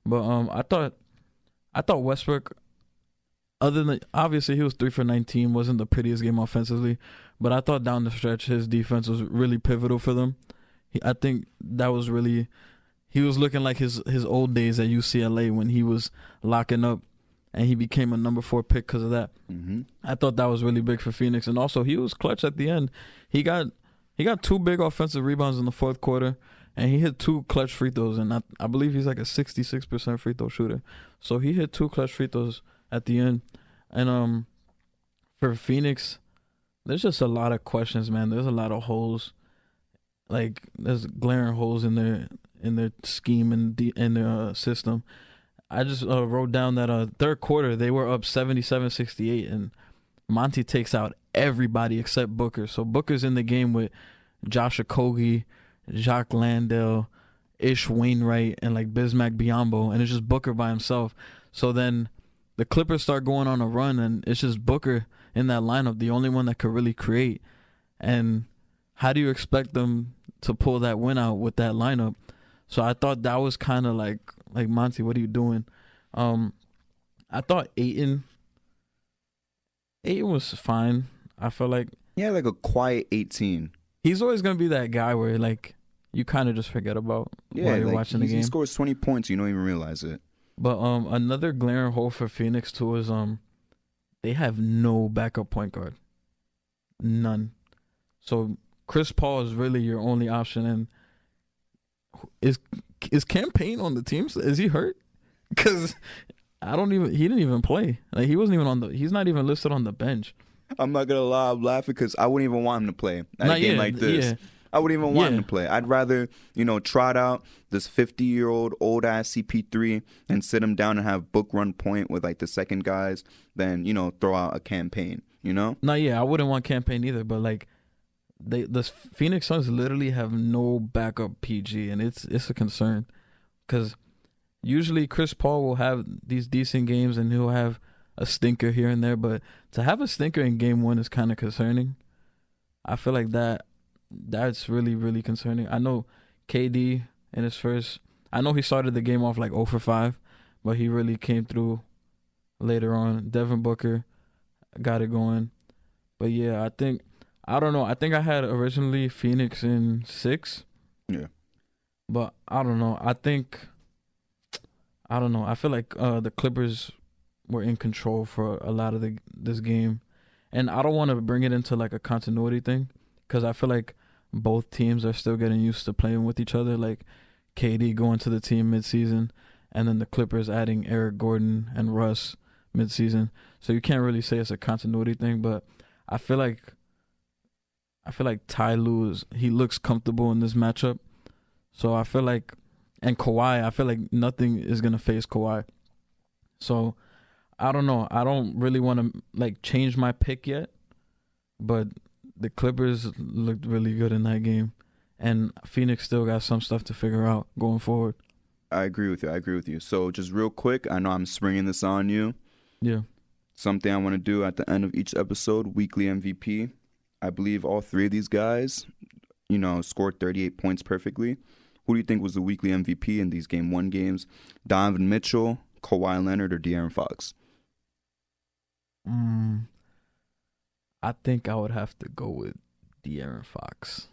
But I thought Westbrook, other than obviously he was 3 for 19, wasn't the prettiest game offensively, but I thought down the stretch his defense was really pivotal for them. I think that was really, he was looking like his old days at UCLA when he was locking up, and he became a number 4 pick because of that. Mm-hmm. I thought that was really big for Phoenix, and also he was clutch at the end. He got 2 big offensive rebounds in the fourth quarter, and he hit 2 clutch free throws, and I believe he's like a 66% free throw shooter. So he hit 2 clutch free throws at the end. And for Phoenix, there's just a lot of questions, man. There's a lot of holes. Like there's glaring holes in their scheme and in their system. I just wrote down that third quarter they were up 77-68, and Monty takes out everybody except Booker. So Booker's in the game with Josh Okogie, Jacques Landale, Ish Wainwright, and like Bismack Biyombo, and it's just Booker by himself. So then the Clippers start going on a run, and it's just Booker in that lineup, the only one that could really create. And how do you expect them to pull that win out with that lineup? So I thought that was kind of like Monty, what are you doing? I thought Ayton was fine. I felt like like a quiet 18. He's always gonna be that guy where like you kind of just forget about while you're watching the game. He scores 20 points, you don't even realize it. But another glaring hole for Phoenix too is they have no backup point guard, none. So Chris Paul is really your only option. And is Cam Payne on the team? Is he hurt? Because he didn't even play. Like he's not even listed on the bench. I'm not gonna lie, I'm laughing because I wouldn't even want him to play at a game like this. Yeah. I wouldn't even want him to play. I'd rather, trot out this 50-year-old old-ass CP3 and sit him down and have Book run point with, like, the second guys than, throw out a campaign, I wouldn't want campaign either, but, like, the Phoenix Suns literally have no backup PG, and it's a concern. Because usually Chris Paul will have these decent games, and he'll have a stinker here and there, but to have a stinker in game one is kind of concerning. I feel like that's really, really concerning. I know KD in his first, I know he started the game off like 0 for 5, but he really came through later on. Devin Booker got it going. But yeah, I don't know. I think I had originally Phoenix in 6. Yeah. But I don't know. I don't know. I feel like the Clippers were in control for a lot of this game. And I don't want to bring it into like a continuity thing, because I feel like both teams are still getting used to playing with each other. Like KD going to the team midseason, and then the Clippers adding Eric Gordon and Russ midseason. So you can't really say it's a continuity thing, but I feel like Ty Lue he looks comfortable in this matchup. So I feel like, and Kawhi, I feel like nothing is gonna face Kawhi. So I don't know. I don't really want to like change my pick yet, but the Clippers looked really good in that game, and Phoenix still got some stuff to figure out going forward. I agree with you. So just real quick, I know I'm springing this on you. Yeah. Something I want to do at the end of each episode, weekly MVP. I believe all three of these guys, scored 38 points perfectly. Who do you think was the weekly MVP in these Game 1 games? Donovan Mitchell, Kawhi Leonard, or De'Aaron Fox? I think I would have to go with De'Aaron Fox.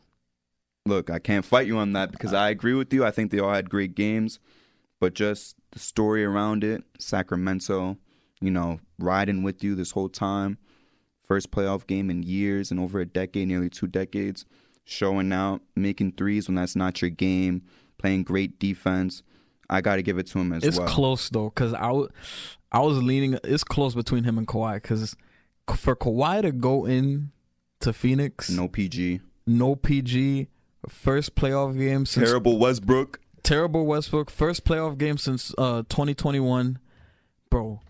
Look, I can't fight you on that because I agree with you. I think they all had great games, but just the story around it, Sacramento, riding with you this whole time. First playoff game in years and over a decade, nearly 2 decades. Showing out, making threes when that's not your game, playing great defense. I got to give it to him as well. It's close, though, because I was leaning. It's close between him and Kawhi, because for Kawhi to go in to Phoenix, no PG, first playoff game since terrible Westbrook, first playoff game since 2021, bro.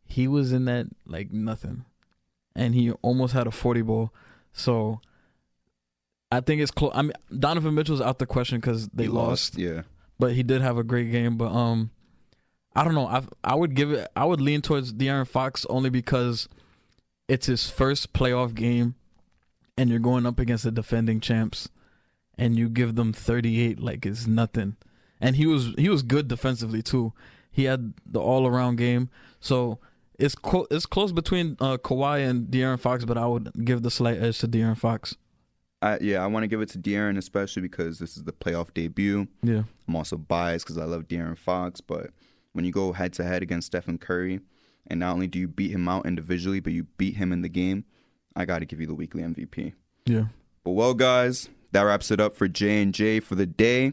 He was in that like nothing, and he almost had a 40 ball. So I think it's close. I mean, Donovan Mitchell's out the question because they lost. Yeah, but he did have a great game. But I don't know. I would lean towards De'Aaron Fox only because it's his first playoff game, and you're going up against the defending champs, and you give them 38 like it's nothing. And he was good defensively too. He had the all around game. So it's close between Kawhi and De'Aaron Fox, but I would give the slight edge to De'Aaron Fox. I want to give it to De'Aaron, especially because this is the playoff debut. Yeah, I'm also biased because I love De'Aaron Fox, but when you go head to head against Stephen Curry, and not only do you beat him out individually, but you beat him in the game, I got to give you the weekly MVP. Yeah. But well, guys, that wraps it up for J&J for the day.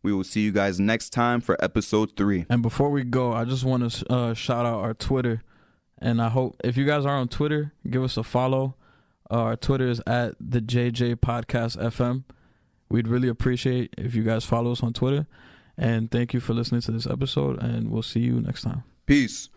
We will see you guys next time for episode 3. And before we go, I just want to shout out our Twitter. And I hope if you guys are on Twitter, give us a follow. Our Twitter is at the JJ Podcast FM. we'd really appreciate if you guys follow us on Twitter. And thank you for listening to this episode, and we'll see you next time. Peace.